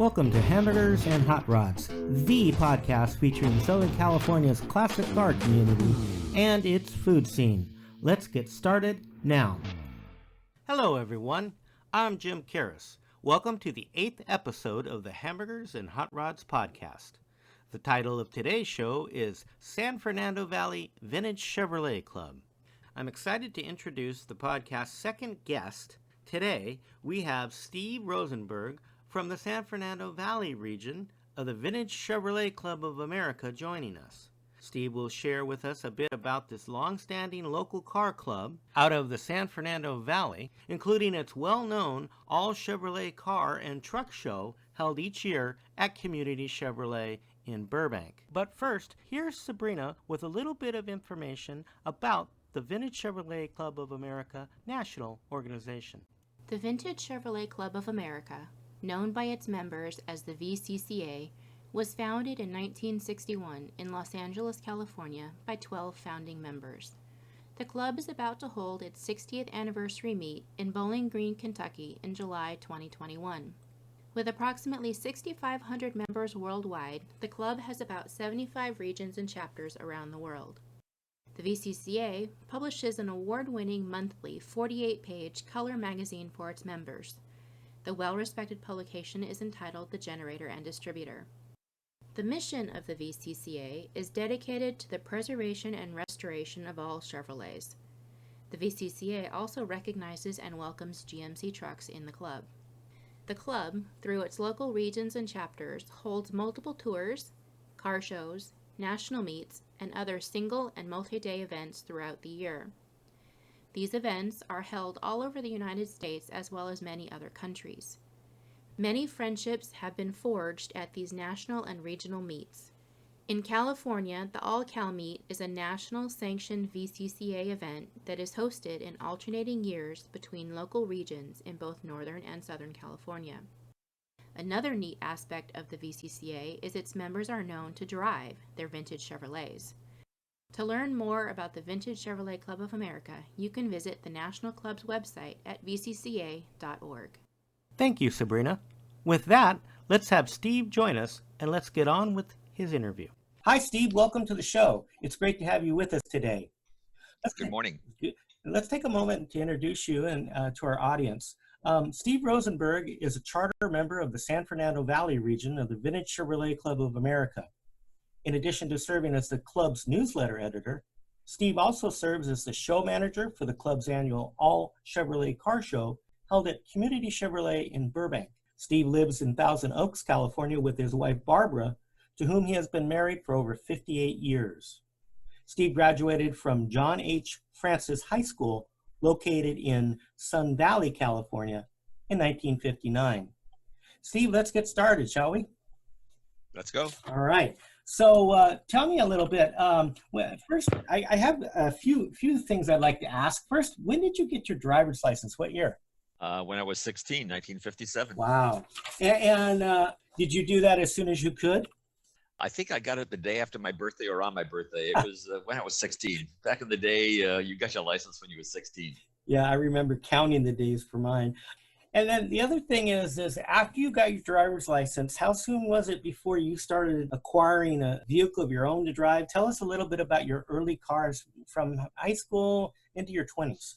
Welcome to Hamburgers and Hot Rods, the podcast featuring Southern California's classic car community and its food scene. Let's get started now. Hello everyone, I'm Jim Karras. Welcome to the 8th episode of the Hamburgers and Hot Rods podcast. The title of today's show is San Fernando Valley Vintage Chevrolet Club. I'm excited to introduce the podcast's second guest. Today, we have Steve Rosenberg from the San Fernando Valley region of the Vintage Chevrolet Club of America joining us. Steve will share with us a bit about this long-standing local car club out of the San Fernando Valley, including its well-known all-Chevrolet car and truck show held each year at Community Chevrolet in Burbank. But first, here's Sabrina with a little bit of information about the Vintage Chevrolet Club of America National Organization. The Vintage Chevrolet Club of America, known by its members as the VCCA, was founded in 1961 in Los Angeles, California by 12 founding members. The club is about to hold its 60th anniversary meet in Bowling Green, Kentucky in July 2021. With approximately 6,500 members worldwide, the club has about 75 regions and chapters around the world. The VCCA publishes an award-winning monthly 48-page color magazine for its members. The well-respected publication is entitled The Generator and Distributor. The mission of the VCCA is dedicated to the preservation and restoration of all Chevrolets. The VCCA also recognizes and welcomes GMC trucks in the club. The club, through its local regions and chapters, holds multiple tours, car shows, national meets, and other single and multi-day events throughout the year. These events are held all over the United States as well as many other countries. Many friendships have been forged at these national and regional meets. In California, the All Cal Meet is a national sanctioned VCCA event that is hosted in alternating years between local regions in both Northern and Southern California. Another neat aspect of the VCCA is its members are known to drive their vintage Chevrolets. To learn more about the Vintage Chevrolet Club of America, you can visit the National Club's website at vcca.org. Thank you, Sabrina. With that, let's have Steve join us and let's get on with his interview. Hi, Steve. Welcome to the show. It's great to have you with us today. Good morning. Let's take a moment to introduce you and to our audience. Steve Rosenberg is a charter member of the San Fernando Valley region of the Vintage Chevrolet Club of America. In addition to serving as the club's newsletter editor, Steve also serves as the show manager for the club's annual All Chevrolet Car Show held at Community Chevrolet in Burbank. Steve lives in Thousand Oaks, California with his wife Barbara, to whom he has been married for over 58 years. Steve graduated from John H. Francis High School, located in Sun Valley, California, in 1959. Steve, let's get started, shall we? Let's go. All right. So tell me a little bit. First, I have a few things I'd like to ask. First, when did you get your driver's license? What year? When I was 16, 1957. Wow. And did you do that as soon as you could? I think I got it the day after my birthday or on my birthday. It was when I was 16. Back in the day, you got your license when you were 16. Yeah, I remember counting the days for mine. And then the other thing is after you got your driver's license, how soon was it before you started acquiring a vehicle of your own to drive? Tell us a little bit about your early cars from high school into your 20s.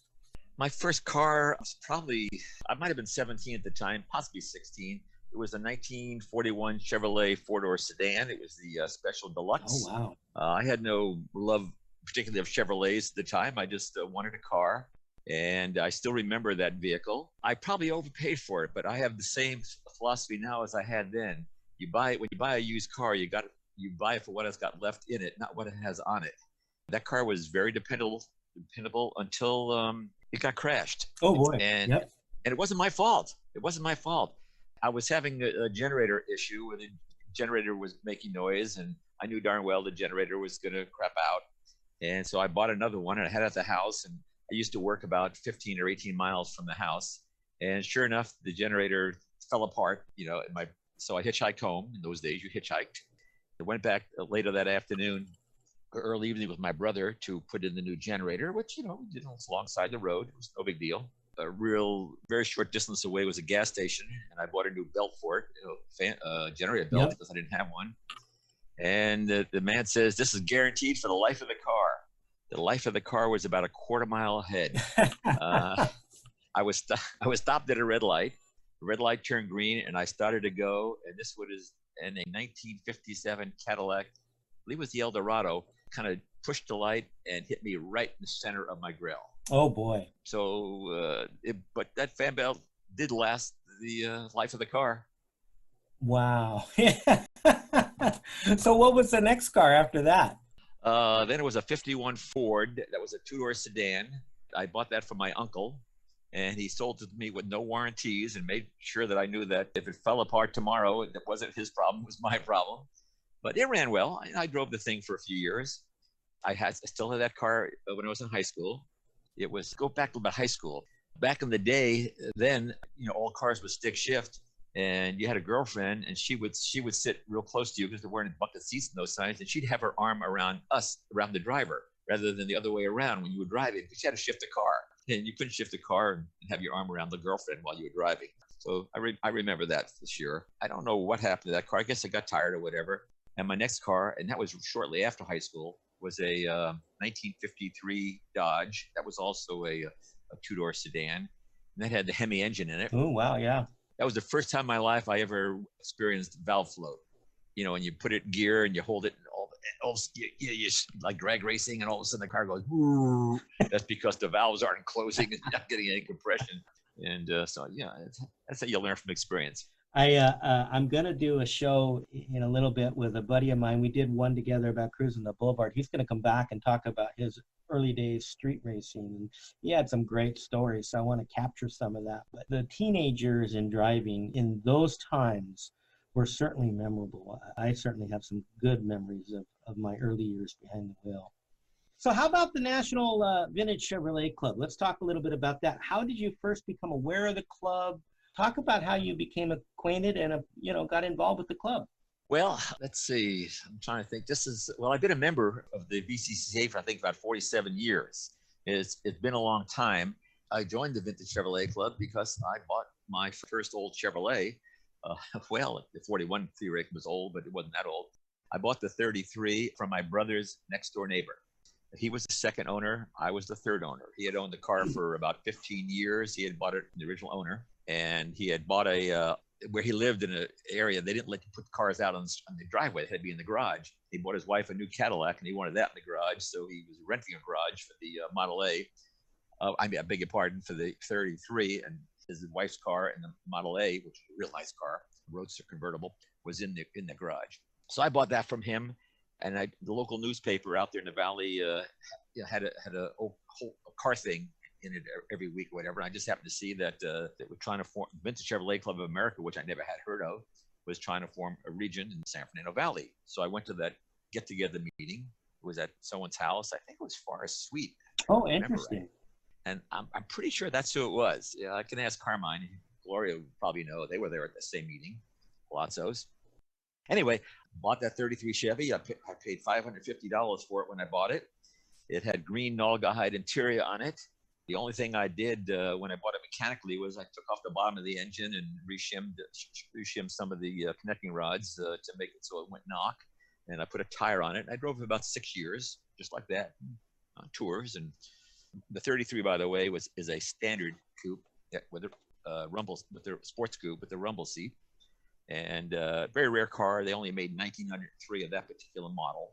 My first car was probably, I might have been 17 at the time, possibly 16. It was a 1941 Chevrolet four-door sedan. It was the Special Deluxe. Oh, wow. I had no love particularly of Chevrolets at the time. I just wanted a car. And I still remember that vehicle. I probably overpaid for it, but I have the same philosophy now as I had then. You buy it when you buy a used car, you buy it for what it's got left in it, not what it has on it. That car was very dependable until it got crashed. Oh boy! And it wasn't my fault. It wasn't my fault. I was having a generator issue where the generator was making noise, and I knew darn well the generator was going to crap out. And so I bought another one, and I had it at the house, and I used to work about 15 or 18 miles from the house, and sure enough, the generator fell apart, so I hitchhiked home. In those days, you hitchhiked. I went back later that afternoon, early evening with my brother to put in the new generator, which, we did alongside the road. It was no big deal. a very short distance away was a gas station, and I bought a new belt for it, generator belt, because I didn't have one. And the man says, "This is guaranteed for the life of the car." The life of the car was about a quarter mile ahead. I was stopped at a red light. The red light turned green, and I started to go. And this was in a 1957 Cadillac, I believe it was the Eldorado, kind of pushed the light and hit me right in the center of my grill. Oh boy! So, but that fan belt did last the life of the car. Wow. So what was the next car after that? Then it was a 51 Ford. That was a two-door sedan. I bought that from my uncle, and he sold it to me with no warranties and made sure that I knew that if it fell apart tomorrow, it wasn't his problem, it was my problem. But it ran well. I drove the thing for a few years. I still had that car when I was in high school. Go back to my high school. Back in the day, then, all cars would stick shift. And you had a girlfriend, and she would sit real close to you because there weren't bucket seats in those times, and she'd have her arm around the driver, rather than the other way around when you were driving, because you had to shift the car, and you couldn't shift the car and have your arm around the girlfriend while you were driving. So I remember that for sure. I don't know what happened to that car. I guess I got tired or whatever. And my next car, and that was shortly after high school, was a 1953 Dodge. That was also a two-door sedan, and that had the Hemi engine in it. Oh wow, yeah. That was the first time in my life I ever experienced valve float. And you put it in gear and you hold it, and all you like drag racing, and all of a sudden the car goes, woo. That's because the valves aren't closing and you're not getting any compression. And so, yeah, that's how you learn from experience. I'm going to do a show in a little bit with a buddy of mine. We did one together about cruising the boulevard. He's going to come back and talk about his early days street racing. And he had some great stories, so I want to capture some of that. But the teenagers in driving in those times were certainly memorable. I certainly have some good memories of my early years behind the wheel. So how about the National Vintage Chevrolet Club? Let's talk a little bit about that. How did you first become aware of the club? Talk about how you became acquainted and got involved with the club. Well, let's see. I'm trying to think. I've been a member of the VCCA for I think about 47 years. It's been a long time. I joined the Vintage Chevrolet Club because I bought my first old Chevrolet. The 41 theoretically was old, but it wasn't that old. I bought the 33 from my brother's next door neighbor. He was the second owner. I was the third owner. He had owned the car for about 15 years. He had bought it from the original owner. And he had bought where he lived in an area, they didn't let you put cars out on the driveway. It had to be in the garage. He bought his wife a new Cadillac, and he wanted that in the garage. So he was renting a garage for the Model A. I beg your pardon, for the 33, and his wife's car and the Model A, which is a real nice car, roadster convertible, was in the garage. So I bought that from him, and the local newspaper out there in the valley had a whole car thing in it every week or whatever. And I just happened to see that they were trying to form Vintage Chevrolet Club of America, which I never had heard of, was trying to form a region in the San Fernando Valley. So I went to that get-together meeting. It was at someone's house. I think it was Forest Suite. Oh, interesting. Right. And I'm pretty sure that's who it was. Yeah, I can ask Carmine. Gloria would probably know. They were there at the same meeting. Palazzos. Anyway, bought that 33 Chevy. I paid $550 for it when I bought it. It had green Naugahyde interior on it. The only thing I did when I bought it mechanically was I took off the bottom of the engine and reshimmed some of the connecting rods to make it so it went knock. And I put a tire on it. And I drove it about 6 years, just like that, on tours. And the 33, by the way, is a standard coupe with the sports coupe with the rumble seat. And very rare car. They only made 1,903 of that particular model.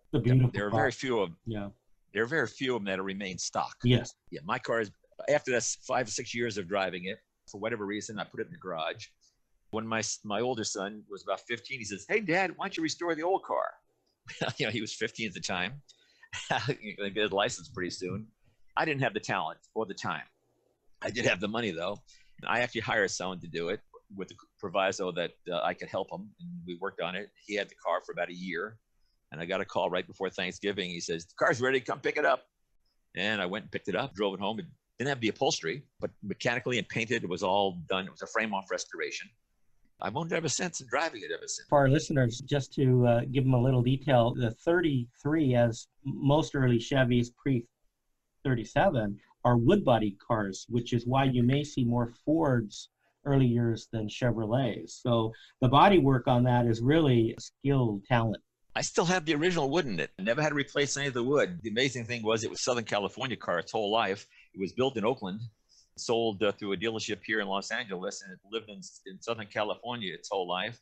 There are very few of them. Yeah. There are very few of them that remain stock. Yes. Yeah, my car is, after that 5 or 6 years of driving it, for whatever reason, I put it in the garage. When my older son was about 15, he says, "Hey, Dad, why don't you restore the old car?" He was 15 at the time. He's going to get his license pretty soon. I didn't have the talent or the time. I did have the money, though. And I actually hired someone to do it with the proviso that I could help him. And we worked on it. He had the car for about a year. And I got a call right before Thanksgiving. He says, "The car's ready, come pick it up." And I went and picked it up, drove it home. It didn't have the upholstery, but mechanically and painted, it was all done. It was a frame-off restoration. I've owned it ever since and driving it ever since. For our listeners, just to give them a little detail, the 33, as most early Chevys pre-37, are wood-bodied cars, which is why you may see more Fords early years than Chevrolets. So the body work on that is really skilled talent. I still have the original wood in it. I never had to replace any of the wood. The amazing thing was it was Southern California car its whole life. It was built in Oakland, sold through a dealership here in Los Angeles, and it lived in Southern California its whole life.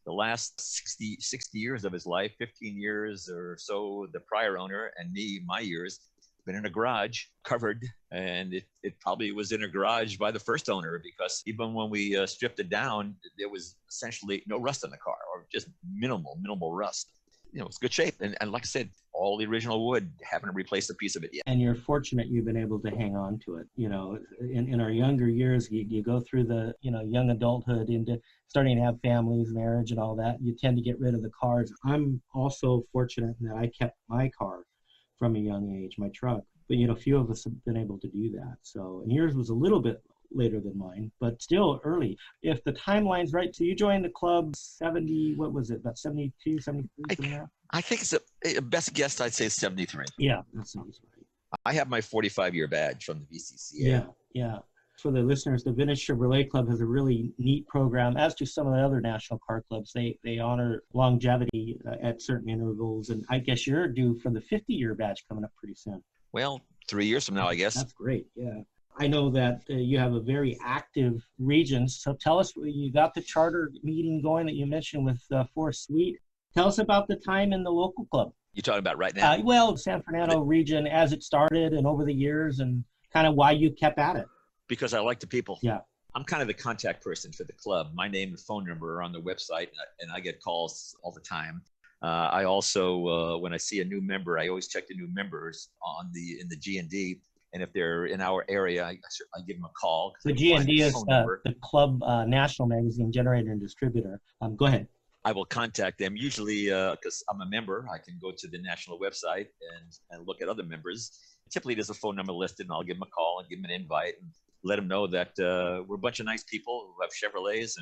The last 60 years of his life, 15 years or so, the prior owner, and me, my years, been in a garage covered, and it probably was in a garage by the first owner, because even when we stripped it down, there was essentially no rust in the car, or just minimal rust. It's good shape. And like I said, all the original wood, haven't replaced a piece of it yet. And you're fortunate you've been able to hang on to it. In our younger years, you go through the, young adulthood into starting to have families, marriage and all that. You tend to get rid of the cars. I'm also fortunate that I kept my car from a young age, my truck. But, few of us have been able to do that. So, and yours was a little bit later than mine, but still early. If the timeline's right, so you joined the club 70, what was it, about 72, 73? I think it's a best guess, I'd say 73. Yeah, that sounds right. I have my 45-year badge from the VCCA. Yeah. For the listeners, the Vintage Chevrolet Club has a really neat program, as do some of the other national car clubs. They honor longevity at certain intervals, and I guess you're due for the 50-year badge coming up pretty soon. Well, 3 years from now, I guess. That's great, yeah. I know that you have a very active region, so tell us, you got the charter meeting going that you mentioned with Forest Suite. Tell us about the time in the local club. You're talking about right now? Well, San Fernando region as it started and over the years, and kind of why you kept at it. Because I like the people. Yeah. I'm kind of the contact person for the club. My name and phone number are on the website, and I get calls all the time. I also, when I see a new member, I always check the new members in the G&D. And if they're in our area, I give them a call. The G&D is the club national magazine generator and distributor. Go ahead. I will contact them, usually because I'm a member. I can go to the national website and look at other members. Typically, there's a phone number listed, and I'll give them a call and give them an invite and let them know that we're a bunch of nice people who have Chevrolets,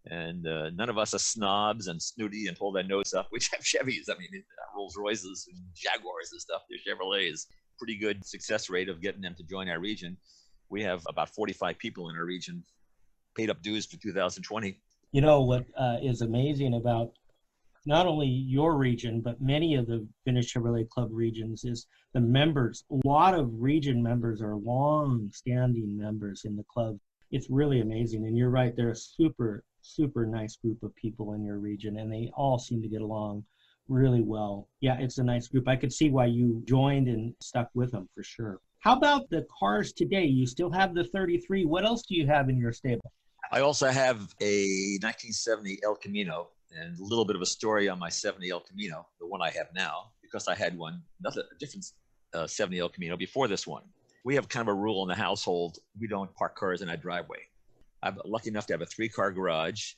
and none of us are snobs and snooty and hold our nose up. We have Chevys. I mean, Rolls Royces and Jaguars and stuff. They're Chevrolets. Pretty good success rate of getting them to join our region. We have about 45 people in our region paid up dues for 2020. You know what is amazing about not only your region, but many of the Vintage Chevrolet Club regions is the members. A lot of region members are long-standing members in the club. It's really amazing. And you're right, they're a super, super nice group of people in your region, and they all seem to get along really well. Yeah, it's a nice group. I could see why you joined and stuck with them for sure. How about the cars today? You still have the 33. What else do you have in your stable? I also have a 1970 El Camino, and a little bit of a story on my 70 El Camino, the one I have now, because I had a different 70 El Camino before this one. We have kind of a rule in the household. We don't park cars in our driveway. I'm lucky enough to have a 3-car garage.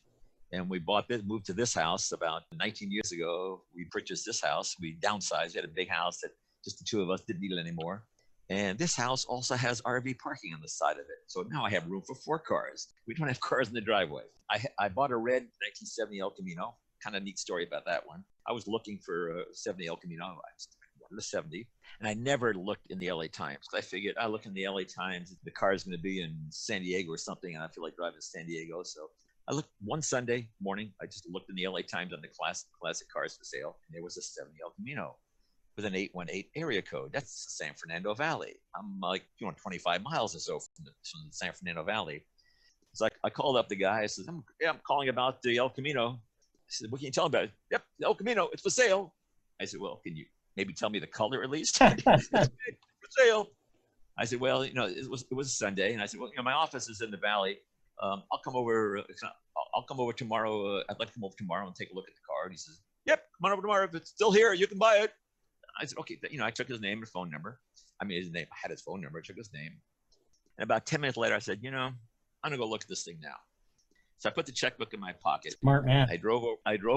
And we moved to this house about 19 years ago. We purchased this house. We downsized. We had a big house that just the two of us didn't need it anymore. And this house also has RV parking on the side of it. So now I have room for 4 cars. We don't have cars in the driveway. I bought a red 1970 El Camino. Kind of neat story about that one. I was looking for a 70 El Camino. I wanted a 70. And I never looked in the LA Times. I figured I look in the LA Times, the car is going to be in San Diego or something. And I feel like driving to San Diego. So I looked one Sunday morning. I just looked in the LA Times on the classic cars for sale, and there was a 70 El Camino with an 818 area code. That's the San Fernando Valley. I'm like 25 miles or so from the San Fernando Valley. So I called up the guy. I said, I'm calling about the El Camino. I said, what can you tell me about it? Yep, the El Camino, it's for sale. I said, well, can you maybe tell me the color at least? It's for sale. I said, well, it was a Sunday, and I said, well, my office is in the Valley. I'll come over tomorrow. I'd like to come over tomorrow and take a look at the car. And he says, yep, come on over tomorrow. If it's still here, you can buy it. I said, okay. I took his name and phone number. His name. I had his phone number. I took his name. And about 10 minutes later, I said, I'm going to go look at this thing now. So I put the checkbook in my pocket. Smart man. I drove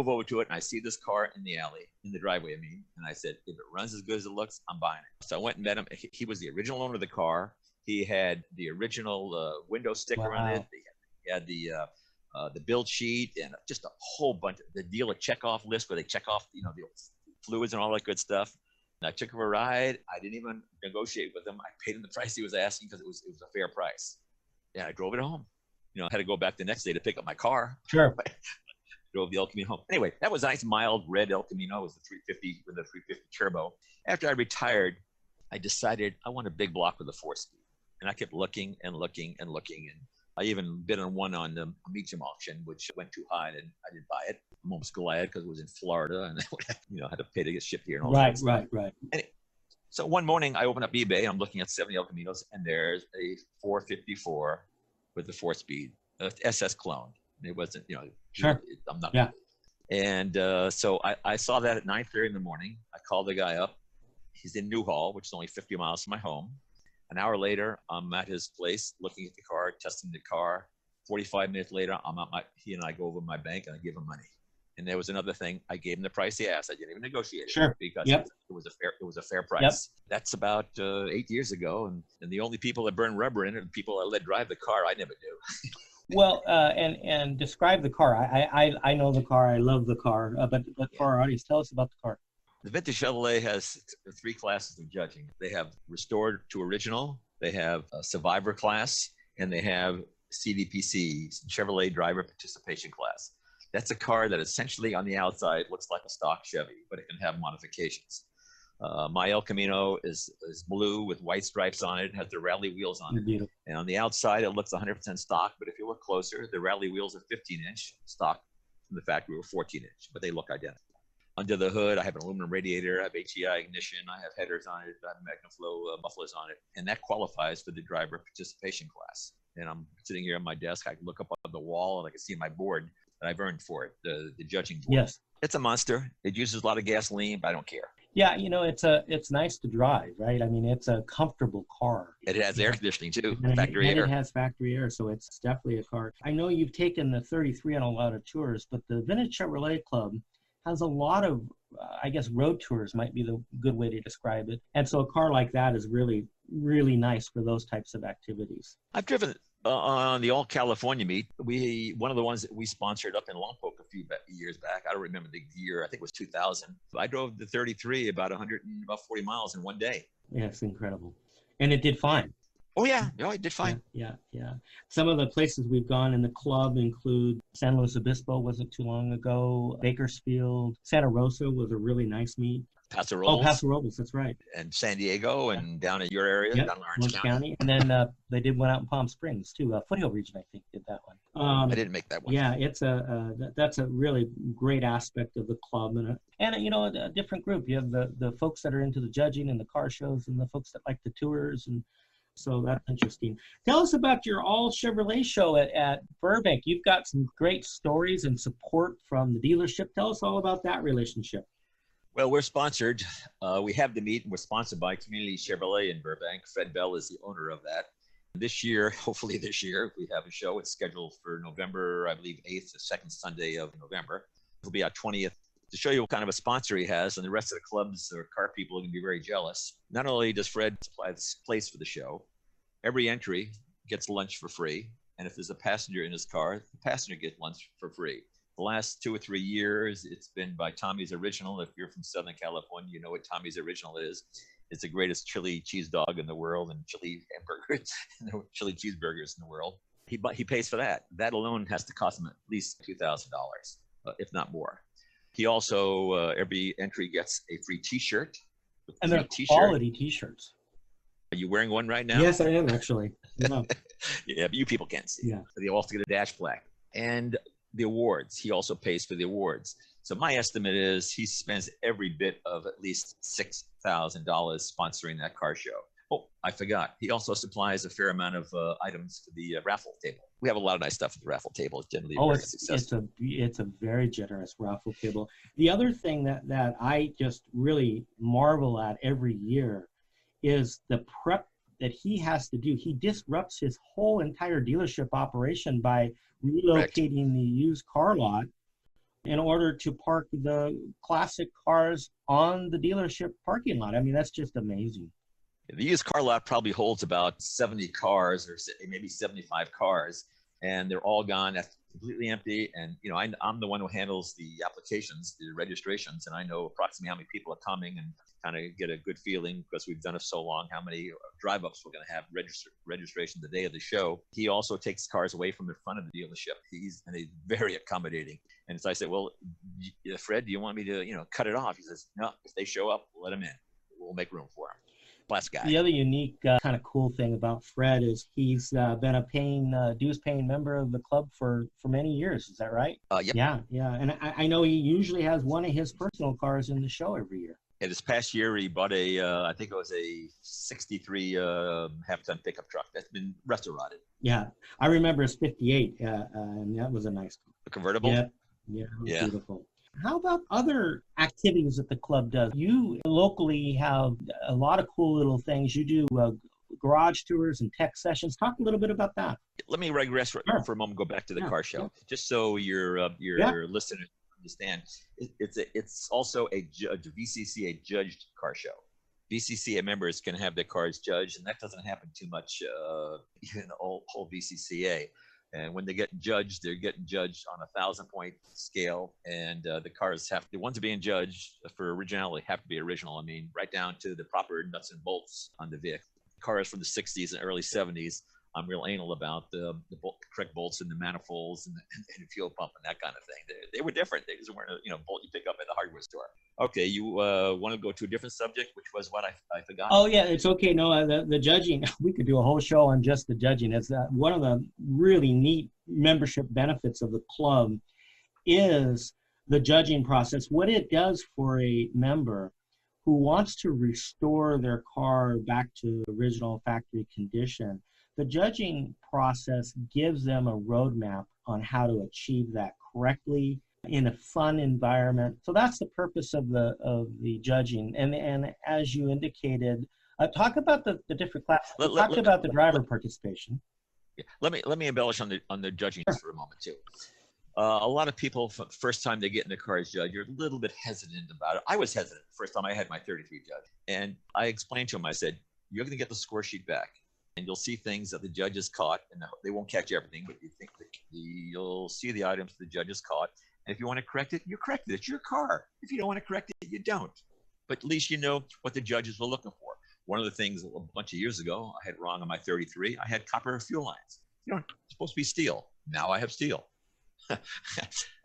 over to it, and I see this car in the alley, in the driveway, And I said, if it runs as good as it looks, I'm buying it. So I went and met him. He was the original owner of the car. He had the original window sticker on it. He had the build sheet and just a whole bunch of the dealer checkoff list where they check off, the fluids and all that good stuff. And I took him a ride. I didn't even negotiate with him. I paid him the price he was asking because it was a fair price. Yeah, I drove it home. I had to go back the next day to pick up my car. Sure. Drove the El Camino home. Anyway, that was a nice, mild red El Camino. It was the 350 with the 350 turbo. After I retired, I decided I want a big block with a 4-speed. And I kept looking and looking and looking. And I even bid on one on the Meacham auction, which went too high, and I didn't buy it. I'm almost glad because it was in Florida, and I had to pay to get shipped here. And all right. Anyway, so one morning I open up eBay. I'm looking at 70 El Caminos, and there's a 454 with the 4-speed, SS clone. It wasn't, Sure. I'm not. Yeah. And so I saw that at 9:30 in the morning. I called the guy up. He's in Newhall, which is only 50 miles from my home. An hour later, I'm at his place looking at the car, testing the car. 45 minutes later, he and I go over to my bank and I give him money. And there was another thing. I gave him the price he asked. I didn't even negotiate it because it was a fair price. Yep. That's about 8 years ago. And the only people that burn rubber in it are the people I let drive the car. I never do. Well, and describe the car. I know the car. I love the car. But for our audience, tell us about the car. The vintage Chevrolet has 3 classes of judging. They have restored to original, they have a survivor class, and they have CDPC, Chevrolet Driver Participation Class. That's a car that essentially on the outside looks like a stock Chevy, but it can have modifications. My El Camino is blue with white stripes on it. It has the rally wheels on it. Beautiful. And on the outside, it looks 100% stock, but if you look closer, the rally wheels are 15-inch stock from the factory were 14-inch, but they look identical. Under the hood, I have an aluminum radiator, I have HEI ignition, I have headers on it, I have MagnaFlow mufflers on it, and that qualifies for the driver participation class. And I'm sitting here on my desk, I can look up on the wall and I can see my board that I've earned for it, the judging board. Yes. It's a monster. It uses a lot of gasoline, but I don't care. Yeah, it's nice to drive, right? I mean, it's a comfortable car. It has air conditioning too, factory air. It has factory air, so it's definitely a car. I know you've taken the 33 on a lot of tours, but the Vintage Chevrolet Club has a lot of, I guess, road tours might be the good way to describe it. And so a car like that is really, really nice for those types of activities. I've driven on the All California meet. One of the ones that we sponsored up in Lompoc a few years back. I don't remember the year. I think it was 2000. I drove the 33 about 140 miles in one day. Yeah, it's incredible. And it did fine. Oh, yeah. No, it did fine. Yeah. Some of the places we've gone in the club include San Luis Obispo, wasn't too long ago, Bakersfield, Santa Rosa was a really nice meet. Paso Robles. Oh, Paso Robles, that's right. And San Diego and down in your area, down in Orange County. And then they did one out in Palm Springs, too. Foothill region, I think, did that one. I didn't make that one. Yeah, that's a really great aspect of the club. And a different group. You have the folks that are into the judging and the car shows and the folks that like the tours, and so that's interesting. Tell us about your all Chevrolet show at Burbank. You've got some great stories and support from the dealership. Tell us all about that relationship. Well, we're sponsored. We have the meet, and we're sponsored by Community Chevrolet in Burbank. Fred Bell is the owner of that. This year, hopefully this year, we have a show. It's scheduled for November, I believe, 8th, the second Sunday of November. It'll be our 20th. To show you what kind of a sponsor he has, and the rest of the clubs or car people are going to be very jealous. Not only does Fred supply this place for the show, every entry gets lunch for free. And if there's a passenger in his car, the passenger gets lunch for free. The last 2 or 3 years, it's been by Tommy's Original. If you're from Southern California, you know what Tommy's Original is. It's the greatest chili cheese dog in the world and chili hamburgers, chili cheeseburgers in the world. He pays for that. That alone has to cost him at least $2,000, if not more. He also, every entry gets a free T-shirt. And they're quality T-shirts. Are you wearing one right now? Yes, I am, actually. Yeah, but you people can't see. Yeah. They also get a dash plaque. And the awards, he also pays for the awards. So my estimate is he spends every bit of at least $6,000 sponsoring that car show. Oh, I forgot. He also supplies a fair amount of items for the raffle table. We have a lot of nice stuff at the raffle table. It's generally very successful. It's a very generous raffle table. The other thing that I just really marvel at every year is the prep that he has to do. He disrupts his whole entire dealership operation by relocating the used car lot in order to park the classic cars on the dealership parking lot. I mean, that's just amazing. The used car lot probably holds about 70 cars or maybe 75 cars, and they're all gone. completely empty. And, I'm the one who handles the applications, the registrations, and I know approximately how many people are coming and kind of get a good feeling, because we've done it so long, how many drive-ups we're going to have registration the day of the show. He also takes cars away from the front of the dealership. He's very accommodating. And so I said, well, Fred, do you want me to, cut it off? He says, no, if they show up, let them in. We'll make room for them. Class guy. The other unique kind of cool thing about Fred is he's been a dues-paying member of the club for many years. Is that right? Yep. Yeah. And I know he usually has one of his personal cars in the show every year. And this past year, he bought I think it was a 63 half-ton pickup truck that's been restaurated. Yeah, I remember his 58, and that was a nice car. A convertible? Yeah, it was beautiful. How about other activities that the club does? You locally have a lot of cool little things. You do garage tours and tech sessions. Talk a little bit about that. Let me regress for a moment, go back to the car show, just so your listeners understand. It's also a VCCA judged car show. VCCA members can have their cars judged, and that doesn't happen too much even the whole VCCA. And when they get judged, they're getting judged on a 1,000-point scale. And the cars the ones being judged for originality have to be original. I mean, right down to the proper nuts and bolts on the vehicle. Cars from the 60s and early 70s, I'm real anal about the correct bolts in the manifolds and the fuel pump and that kind of thing. They were different. They just weren't a bolt you pick up at the hardware store. Okay, you want to go to a different subject, which was what I forgot? Oh, yeah, it's okay. No, the judging, we could do a whole show on just the judging. It's one of the really neat membership benefits of the club is the judging process. What it does for a member who wants to restore their car back to original factory condition, the judging process gives them a roadmap on how to achieve that correctly in a fun environment. So that's the purpose of the judging. And as you indicated, talk about the different classes. Talk about the driver participation. Yeah. Let me embellish on the judging for a moment too. A lot of people, first time they get in the cars judge, you're a little bit hesitant about it. I was hesitant the first time I had my 33 judge, and I explained to him. I said, "You're going to get the score sheet back, and you'll see things that the judges caught, and they won't catch everything, but you'll see the items the judges caught. And if you want to correct it, you correct it. It's your car. If you don't want to correct it, you don't. But at least you know what the judges were looking for." One of the things a bunch of years ago I had wrong on my 33, I had copper fuel lines. It's supposed to be steel. Now I have steel.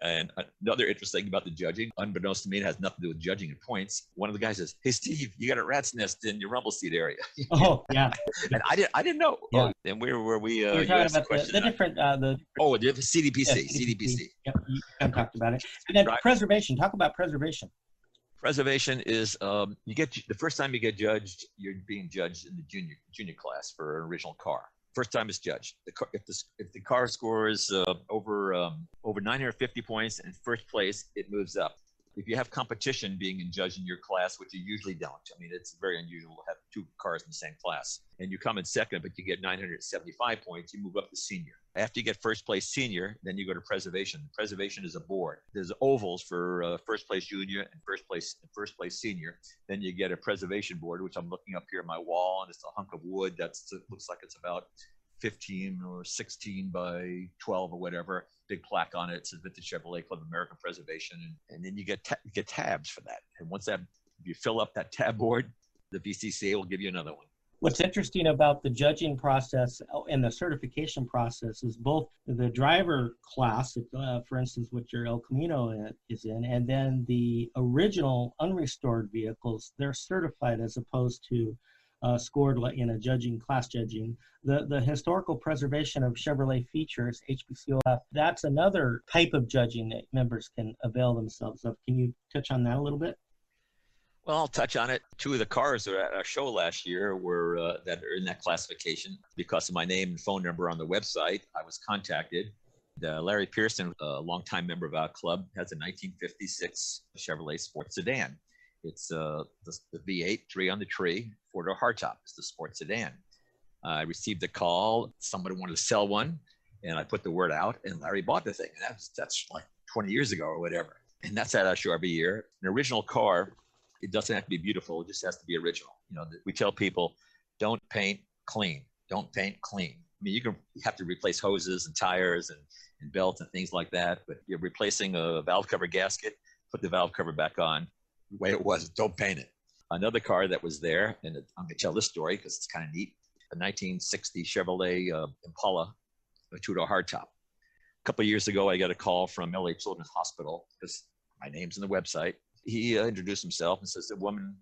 And another interesting thing about the judging, unbeknownst to me, it has nothing to do with judging and points. One of the guys says, "Hey Steve, you got a rat's nest in your rumble seat area." Oh yeah. And I didn't know. Yeah. Oh, and where were we? We're talking about the different. The CDPC. Yeah, CDPC. Yep, you talked about it. And then preservation. Talk about preservation. Preservation is you get the first time you get judged, you're being judged in the junior class for an original car. First time it's judged. If the car scores over 950 points in first place, it moves up. If you have competition being judged in your class, which you usually don't, I mean, it's very unusual to have two cars in the same class, and you come in second, but you get 975 points, you move up to senior. After you get first place senior, then you go to preservation. Preservation is a board. There's ovals for first place junior and first place senior. Then you get a preservation board, which I'm looking up here on my wall, and it's a hunk of wood that looks like it's about 15 or 16 by 12 or whatever. Big plaque on it. It says Vintage Chevrolet Club of America Preservation, and then you get tabs for that. And once if you fill up that tab board, the VCCA will give you another one. What's interesting about the judging process and the certification process is both the driver class, for instance, which your El Camino is in, and then the original unrestored vehicles, they're certified as opposed to scored in a class judging. The historical preservation of Chevrolet features, HPCO, that's another type of judging that members can avail themselves of. Can you touch on that a little bit? Well, I'll touch on it. Two of the cars that were at our show last year were that are in that classification. Because of my name and phone number on the website, I was contacted. Larry Pearson, a longtime member of our club, has a 1956 Chevrolet Sport Sedan. It's the V8, 3 on the tree, 4-door hardtop. It's the Sport Sedan. I received a call. Somebody wanted to sell one, and I put the word out, and Larry bought the thing. And that's like 20 years ago or whatever. And that's at our show every year. An original car, it doesn't have to be beautiful. It just has to be original. We tell people, don't paint clean. Don't paint clean. mean, you have to replace hoses and tires and belts and things like that, but you're replacing a valve cover gasket, put the valve cover back on the way it was, don't paint it. Another car that was there, and I'm going to tell this story because it's kind of neat, a 1960 Chevrolet Impala, a two-door hardtop. A couple of years ago, I got a call from LA Children's Hospital because my name's in the website. He introduced himself and says the woman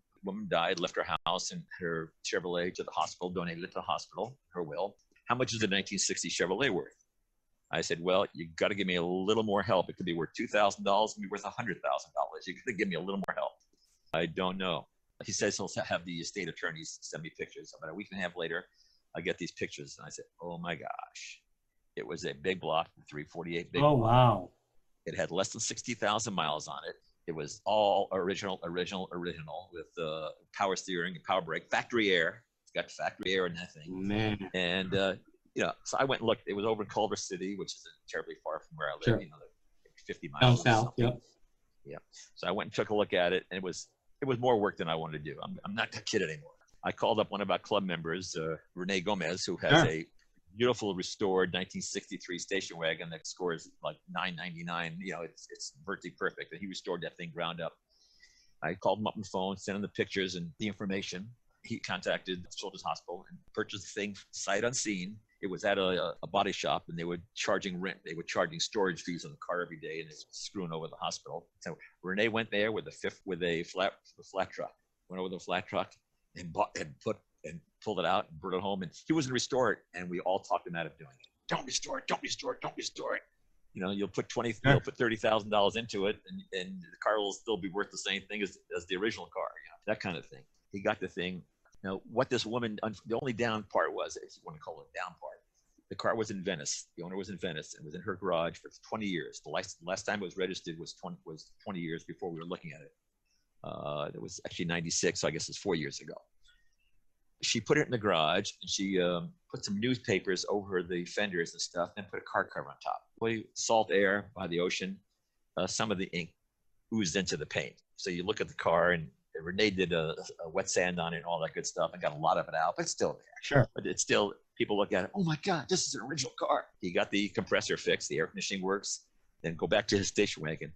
died, left her house and her Chevrolet to the hospital, donated it to the hospital, her will. How much is the 1960 Chevrolet worth? I said, well, you got to give me a little more help. It could be worth $2,000, it could be worth $100,000. You got to give me a little more help. I don't know. He says he'll have the state attorneys send me pictures. About a week and a half later, I get these pictures, and I said, oh my gosh. It was a big block, 348 big block. Oh, wow. It had less than 60,000 miles on it. It was all original with power steering and power brake, factory air. It's got factory air in that thing. Man. And, so I went and looked. It was over in Culver City, which isn't terribly far from where I live, Sure. Like 50 miles. Down south, yep. Yeah. So I went and took a look at it, and it was more work than I wanted to do. I'm not that kid anymore. I called up one of our club members, Rene Gomez, who has a beautiful restored 1963 station wagon that scores like $9.99. It's virtually perfect. And he restored that thing ground up. I called him up on the phone, sent him the pictures and the information. He contacted the Children's Hospital and purchased the thing sight unseen. It was at a body shop, and they were charging rent. They were charging storage fees on the car every day, and it's screwing over the hospital. So Rene went there with a flat truck. Went over the flat truck and pulled it out and brought it home. And he was going to restore it, and we all talked him out of doing it. Don't restore it. Don't restore it. Don't restore it. You'll put $30,000 into it, and the car will still be worth the same thing as the original car. That kind of thing. He got the thing. Now, what this woman, the only down part was, if you want to call it down part, the car was in Venice. The owner was in Venice and was in her garage for 20 years. The last time it was registered was 20 years before we were looking at it. It was actually 96, so I guess it's 4 years ago. She put it in the garage, and she put some newspapers over the fenders and stuff, and put a car cover on top. Salt air by the ocean, some of the ink oozed into the paint. So you look at the car, and Rene did a wet sand on it and all that good stuff and got a lot of it out, but it's still there. Sure. But it's still, people look at it, oh my God, this is an original car. He got the compressor fixed, the air conditioning works. Then go back to his station wagon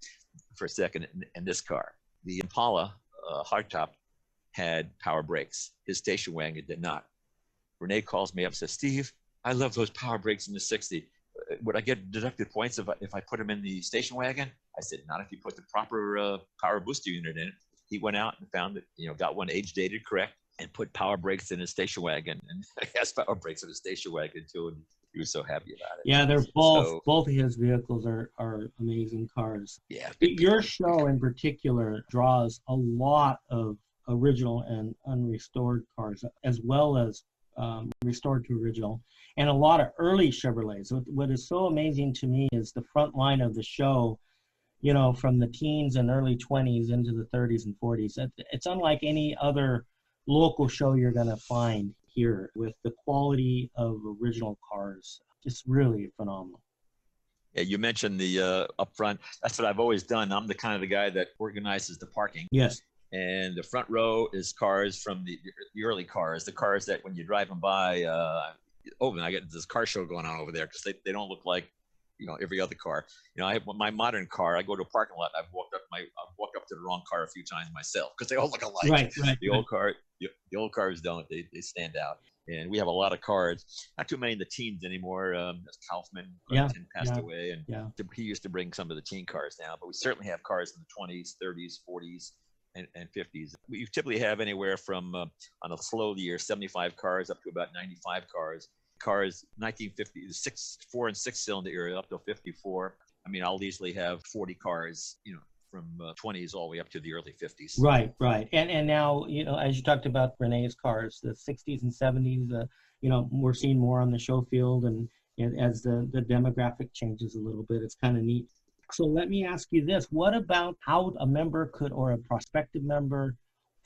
for a second, and this car. The Impala hardtop had power brakes. His station wagon did not. Rene calls me up and says, Steve, I love those power brakes in the 60. Would I get deducted points if I put them in the station wagon? I said, not if you put the proper power booster unit in it. He went out and found that, got one age dated correct and put power brakes in his station wagon. And he has power brakes in his station wagon too. And he was so happy about it. Yeah, they're both of his vehicles are amazing cars. Yeah. Your show in particular draws a lot of original and unrestored cars, as well as restored to original, and a lot of early Chevrolets. What is so amazing to me is the front line of the show, from the teens and early 20s into the 30s and 40s. It's unlike any other local show you're going to find here, with the quality of original cars. Just really phenomenal. Yeah, you mentioned the up front. That's what I've always done. I'm the kind of the guy that organizes the parking. Yes. And the front row is cars from the early cars, the cars that when you drive them by, I get this car show going on over there because they don't look like, every other car. I have my modern car. I go to a parking lot. I've walked up to the wrong car a few times myself because they all look alike. Right. The old cars don't. They stand out. And we have a lot of cars. Not too many in the teens anymore. Kaufman passed away, and he used to bring some of the teen cars now. But we certainly have cars in the 20s, 30s, 40s. And 50s. We typically have anywhere from, on a slow year, 75 cars up to about 95 cars. Cars 1950, 4 and 6 cylinder era up to 54. I mean, I'll easily have 40 cars, from 20s all the way up to the early 50s. Right. And now, as you talked about Rene's cars, the 60s and 70s, we're seeing more on the show field, and as the demographic changes a little bit, it's kind of neat. So let me ask you this. What about how a member could, or a prospective member,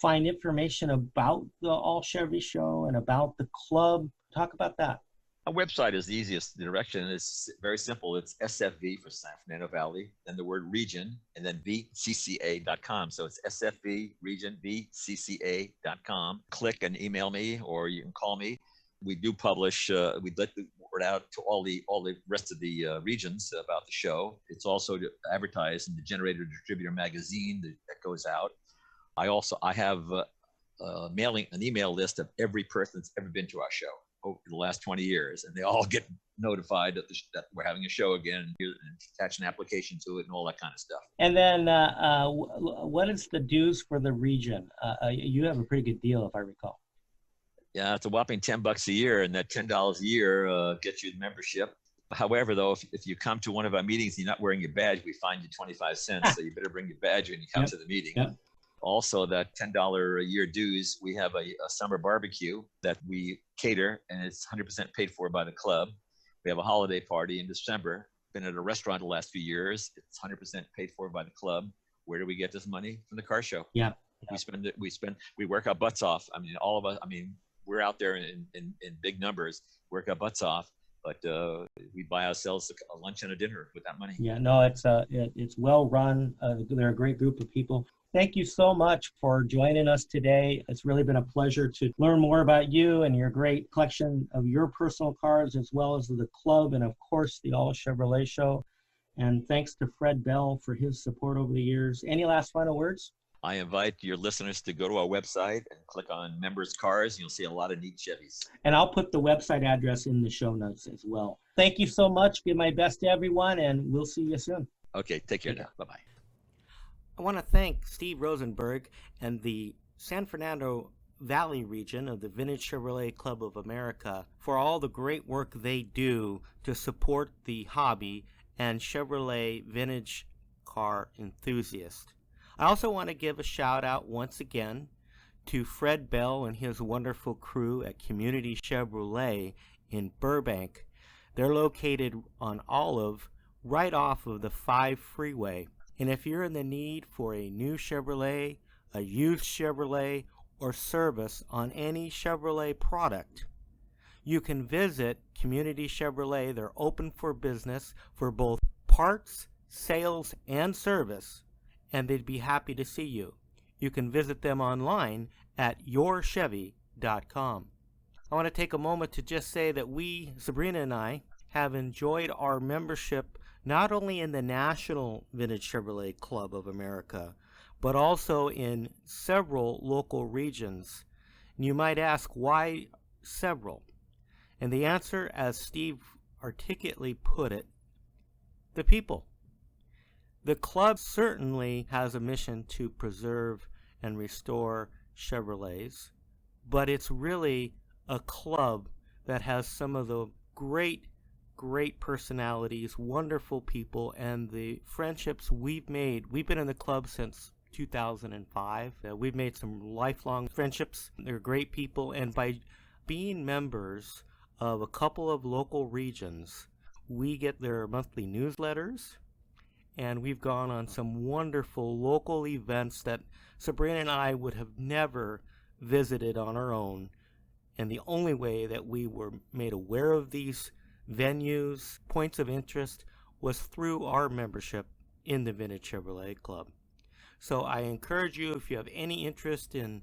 find information about the All Chevy Show and about the club? Talk about that. Our website is the easiest direction. It's very simple. It's SFV for San Fernando Valley, then the word region, and then VCCA.com. So it's SFV region, VCCA.com. Click and email me, or you can call me. We do publish, we let the word out to all the rest of the regions about the show. It's also advertised in the Generator Distributor magazine that goes out. I have an email list of every person that's ever been to our show over the last 20 years, and they all get notified that we're having a show again, and attach an application to it and all that kind of stuff. And then what is the dues for the region? You have a pretty good deal, if I recall. Yeah, it's a whopping $10 a year, and that $10 a year gets you the membership. However, though, if you come to one of our meetings and you're not wearing your badge, we fine you 25 cents. So you better bring your badge when you come to the meeting. Yep. Also, that $10 a year dues, we have a summer barbecue that we cater, and it's 100% paid for by the club. We have a holiday party in December. Been at a restaurant the last few years. It's 100% paid for by the club. Where do we get this money? From the car show. Yeah. We work our butts off. I mean, all of us, we're out there in big numbers, work our butts off, but we buy ourselves a lunch and a dinner with that money. Yeah, no, it's well run. They're a great group of people. Thank you so much for joining us today. It's really been a pleasure to learn more about you and your great collection of your personal cars, as well as the club and, of course, the All Chevrolet Show. And thanks to Fred Bell for his support over the years. Any last final words? I invite your listeners to go to our website and click on Members Cars. You'll see a lot of neat Chevys. And I'll put the website address in the show notes as well. Thank you so much. Give my best to everyone, and we'll see you soon. Okay, take care now. Bye-bye. I want to thank Steve Rosenberg and the San Fernando Valley region of the Vintage Chevrolet Club of America for all the great work they do to support the hobby and Chevrolet vintage car enthusiasts. I also want to give a shout out once again to Fred Bell and his wonderful crew at Community Chevrolet in Burbank. They're located on Olive, right off of the 5 freeway. And if you're in the need for a new Chevrolet, a used Chevrolet, or service on any Chevrolet product, you can visit Community Chevrolet. They're open for business for both parts, sales, and service, and they'd be happy to see you. You can visit them online at yourchevy.com. I want to take a moment to just say that we, Sabrina and I, have enjoyed our membership not only in the National Vintage Chevrolet Club of America, but also in several local regions. And you might ask, why several? And the answer, as Steve articulately put it, the people. The club certainly has a mission to preserve and restore Chevrolets, but it's really a club that has some of the great personalities, wonderful people, and the friendships we've made. We've been in the club since 2005. We've made some lifelong friendships. They're great people, and by being members of a couple of local regions, we get their monthly newsletters, and we've gone on some wonderful local events that Sabrina and I would have never visited on our own. And the only way that we were made aware of these venues, points of interest, was through our membership in the Vintage Chevrolet Club. So I encourage you, if you have any interest in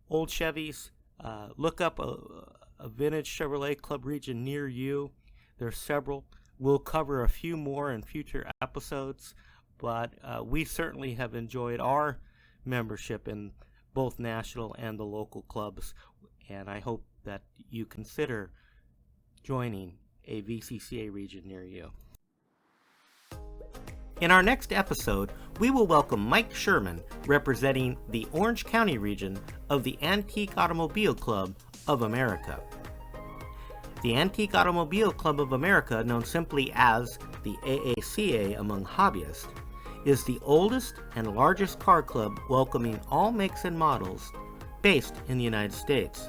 old Chevys, look up a Vintage Chevrolet Club region near you. There's several. We'll cover a few more in future episodes, but we certainly have enjoyed our membership in both national and the local clubs, and I hope that you consider joining a VCCA region near you. In our next episode, we will welcome Mike Sherman, representing the Orange County region of the Antique Automobile Club of America. The Antique Automobile Club of America, known simply as the AACA among hobbyists, is the oldest and largest car club welcoming all makes and models based in the United States.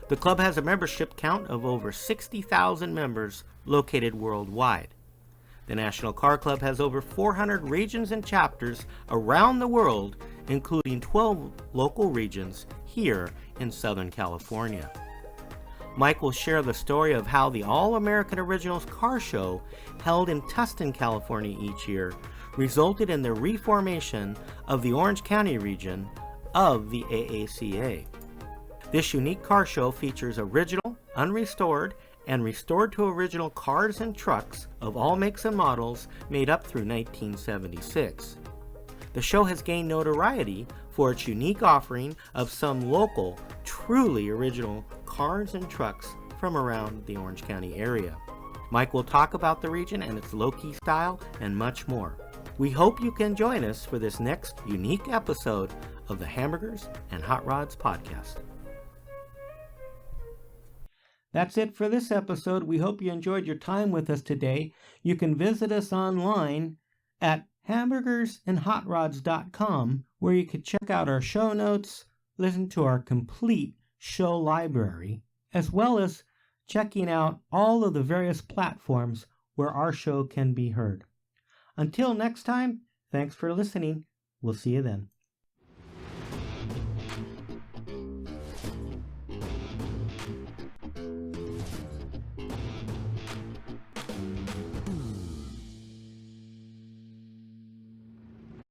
The club has a membership count of over 60,000 members located worldwide. The National Car Club has over 400 regions and chapters around the world, including 12 local regions here in Southern California. Mike will share the story of how the All-American Originals Car Show, held in Tustin, California each year, resulted in the reformation of the Orange County region of the AACA. This unique car show features original, unrestored, and restored to original cars and trucks of all makes and models made up through 1976. The show has gained notoriety for its unique offering of some local, truly original cars and trucks from around the Orange County area. Mike will talk about the region and its low-key style and much more. We hope you can join us for this next unique episode of the Hamburgers and Hot Rods podcast. That's it for this episode. We hope you enjoyed your time with us today. You can visit us online at hamburgersandhotrods.com, where you can check out our show notes, listen to our complete show library, as well as checking out all of the various platforms where our show can be heard. Until next time, thanks for listening. We'll see you then.